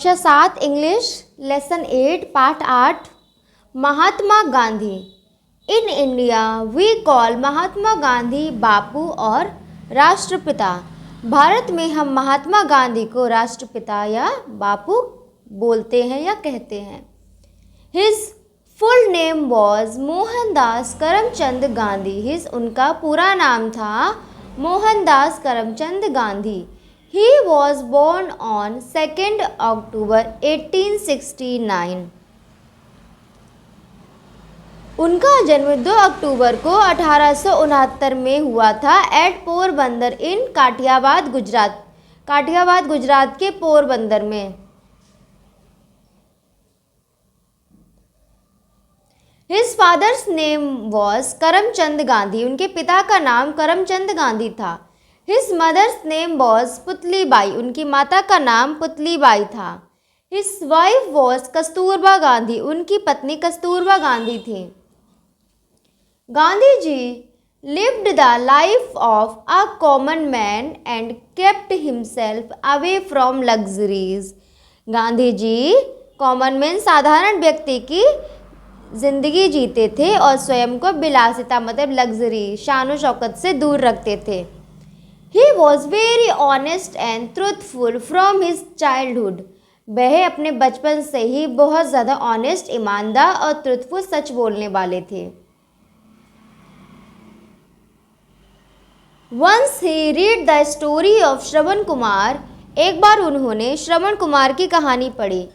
कक्षा 7 English lesson 8 पाठ 8 Mahatma Gandhi. In India we call Mahatma Gandhi Bapu और राष्ट्रपिता। भारत में हम महात्मा गांधी को राष्ट्रपिता या बापू बोलते हैं या कहते हैं। His full name was Mohandas Karamchand Gandhi. उनका पूरा नाम था Mohandas Karamchand Gandhi. He was born on 2nd October 1869. उनका जन्म 2 अक्टूबर को 1869 में हुआ था एट पोरबंदर इन काठियावाद गुजरात के पोरबंदर में। His father's name was Karamchand Gandhi. उनके पिता का नाम करमचंद गांधी था। His mother's name was Putlibai. उनकी माता का नाम पुतलीबाई था। His wife was Kasturba Gandhi. उनकी पत्नी कस्तूरबा गांधी थी। Gandhi ji lived the life of a common man and kept himself away from luxuries। Gandhi ji common man साधारण व्यक्ति की जिंदगी जीते थे और स्वयं को विलासिता मतलब लग्जरी शान शौकत से दूर रखते थे। He was very honest and truthful from his childhood। वह अपने बचपन से ही बहुत ज़्यादा ऑनेस्ट ईमानदार और ट्रुथफुल सच बोलने वाले थे। Once he read the story of Shravan Kumar. एक बार उन्होंने श्रवण कुमार की कहानी पढ़ी।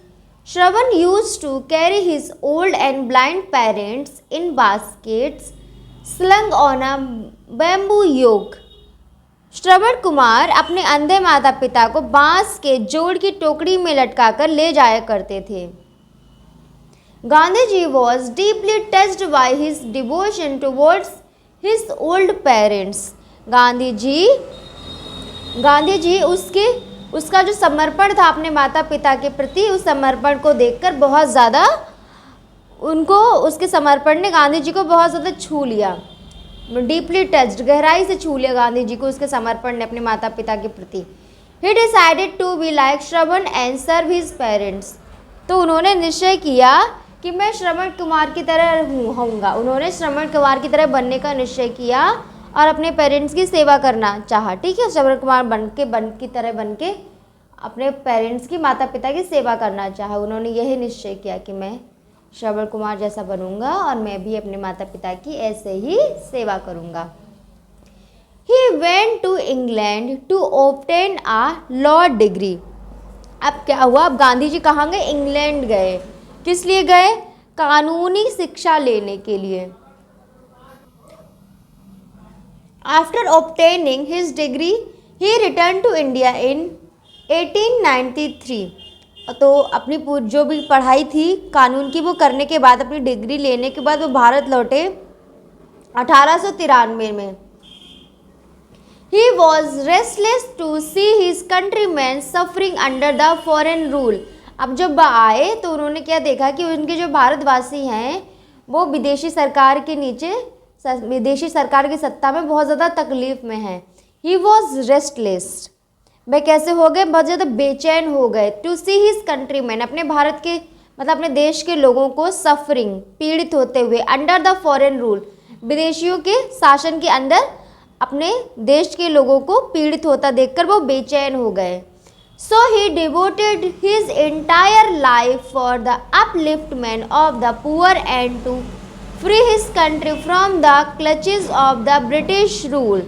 श्रवण used to carry his old and blind parents in baskets slung on a bamboo yoke। Shravan Kumar अपने अंधे माता पिता को बांस के जोड़ की टोकरी में लटकाकर ले जाया करते थे। Gandhi ji was deeply touched by his devotion towards his old parents. Gandhi ji उसका जो समर्पण था अपने माता पिता के प्रति, उस समर्पण को देखकर बहुत ज़्यादा उसके समर्पण ने गांधी जी को बहुत ज़्यादा छू लिया। डीपली टच्ड गहराई से छू लिया गांधी जी को उसके समर्पण ने अपने माता पिता के प्रति। He decided to be like Shravan and serve his parents. तो उन्होंने निश्चय किया कि मैं श्रवण कुमार की तरह होऊंगा। उन्होंने श्रवण कुमार की तरह बनने का निश्चय किया और अपने पेरेंट्स की सेवा करना चाहा। ठीक है, श्रवण कुमार बन के अपने पेरेंट्स की माता पिता की सेवा करना चाहा। उन्होंने यही निश्चय किया कि मैं श्रवण कुमार जैसा बनूंगा और मैं भी अपने माता पिता की ऐसे ही सेवा करूंगा। He went to England to obtain a law degree। अब क्या हुआ, अब गांधी जी कहाँ गए? इंग्लैंड गए। किस लिए गए? कानूनी शिक्षा लेने के लिए। After obtaining his degree, he returned to India in 1893। तो अपनी जो भी पढ़ाई थी कानून की वो करने के बाद, अपनी डिग्री लेने के बाद वो भारत लौटे 1893 में। He was restless to see his countrymen suffering under the foreign rule। अब जब आए तो उन्होंने क्या देखा कि उनके जो भारतवासी हैं वो विदेशी सरकार की सत्ता में बहुत ज़्यादा तकलीफ में हैं। He was restless। वे कैसे हो गए? बहुत ज़्यादा बेचैन हो गए। टू सी हिज कंट्रीमैन, अपने भारत के मतलब अपने देश के लोगों को सफरिंग पीड़ित होते हुए, अंडर द फॉरेन रूल विदेशियों के शासन के अंदर अपने देश के लोगों को पीड़ित होता देखकर वो बेचैन हो गए। So he devoted his entire life for the upliftment of the poor and to free his country from the clutches of the British rule.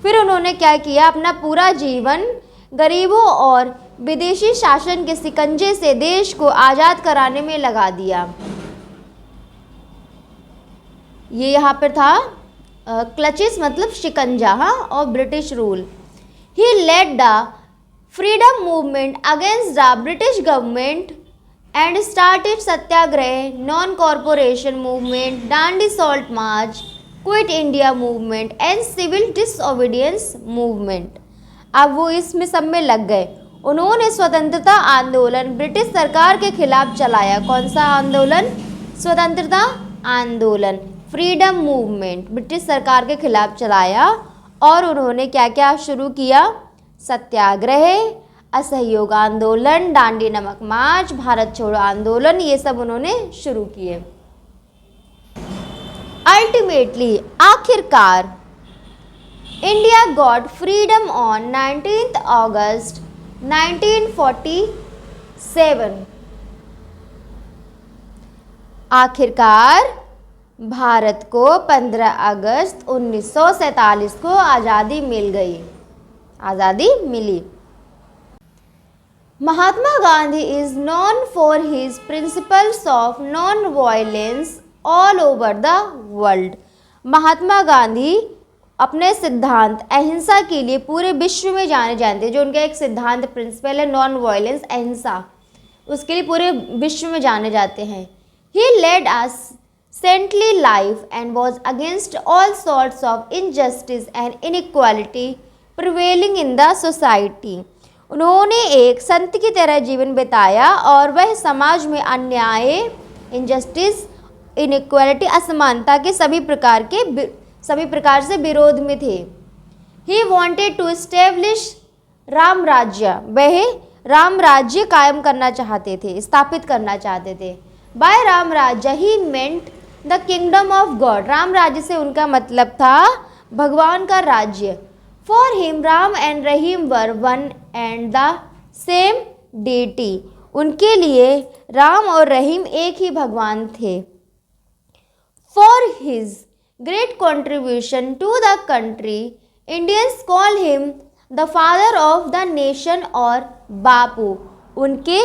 फिर उन्होंने क्या किया? अपना पूरा जीवन गरीबों और विदेशी शासन के शिकंजे से देश को आज़ाद कराने में लगा दिया। ये यहाँ पर था क्लचेस मतलब शिकंजा, हाँ, और British rule. He led the freedom movement against the British government and started satyagraha, non corporation movement, Dandi salt march, quit India movement and civil disobedience movement. अब वो इसमें सब में लग गए। उन्होंने स्वतंत्रता आंदोलन ब्रिटिश सरकार के खिलाफ चलाया। कौन सा आंदोलन? स्वतंत्रता आंदोलन, फ्रीडम मूवमेंट ब्रिटिश सरकार के खिलाफ चलाया। और उन्होंने क्या क्या शुरू किया? सत्याग्रह, असहयोग आंदोलन, दांडी नमक मार्च, भारत छोड़ो आंदोलन, ये सब उन्होंने शुरू किए। अल्टीमेटली, आखिरकार, इंडिया गॉट फ्रीडम ऑन 19 अगस्त 1947। आखिरकार भारत को 15 अगस्त 1947 को आज़ादी मिल गई, आज़ादी मिली। Mahatma Gandhi is known for his principles of non violence all over the world. Mahatma Gandhi अपने सिद्धांत अहिंसा के लिए पूरे विश्व में जाने जाते हैं। जो उनका एक सिद्धांत प्रिंसिपल है नॉन वायलेंस, अहिंसा, उसके लिए पूरे विश्व में जाने जाते हैं। He led a saintly life and was against all sorts of injustice and inequality prevailing in the society. उन्होंने एक संत की तरह जीवन बिताया और वह समाज में अन्याय, इनजस्टिस, इनइक्वालिटी, असमानता के सभी प्रकार से विरोध में थे। He wanted to establish Ram Rajya, वह राम राज्य कायम करना चाहते थे, स्थापित करना चाहते थे। By Ram Rajya he meant the kingdom of God, Ram Rajya से उनका मतलब था भगवान का राज्य। For him Ram and Rahim were one and the same deity, उनके लिए राम और रहीम एक ही भगवान थे। For his great contribution to the country, Indians call him the father of the nation और बापू, उनके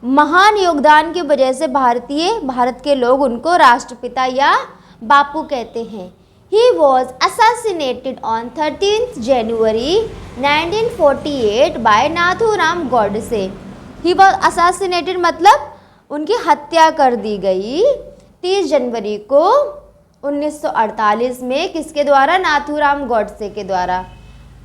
महान योगदान की वजह से भारत के लोग उनको राष्ट्रपिता या बापू कहते हैं। He was assassinated on 13th January 1948 by Nathuram Godse. He was assassinated मतलब उनकी हत्या कर दी गई 30 जनवरी को 1948 में, किसके द्वारा? नाथूराम गोडसे के द्वारा।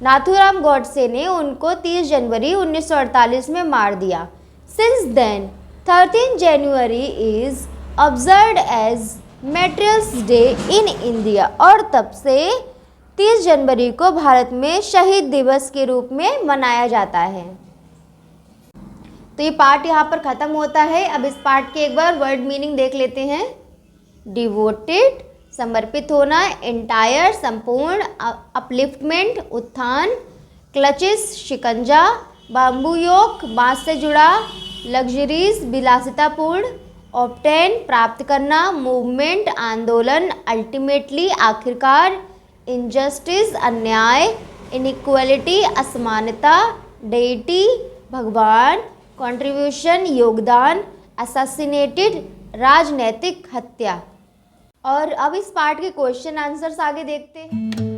नाथूराम गोडसे ने उनको 30 जनवरी 1948 में मार दिया। Since then, 13 January is observed as materials day in India, और तब से 30 जनवरी को भारत में शहीद दिवस के रूप में मनाया जाता है। तो ये पार्ट यहाँ पर ख़त्म होता है। अब इस पार्ट के एक बार वर्ड मीनिंग देख लेते हैं। डिवोटेड, समर्पित होना, एंटायर, संपूर्ण, अपलिफ्टमेंट, उत्थान, क्लचेस, शिकंजा, बाम्बू योक, बांस से जुड़ा, लग्जरीज, विलासितापूर्ण, ऑब्टेन, प्राप्त करना, मूवमेंट, आंदोलन, अल्टीमेटली, आखिरकार, इनजस्टिस, अन्याय, इनइक्वालिटी, असमानता, डेटी, भगवान, कंट्रीब्यूशन, योगदान, असैसिनेटेड, राजनैतिक हत्या। और अब इस पार्ट के क्वेश्चन आंसर्स आगे देखते हैं।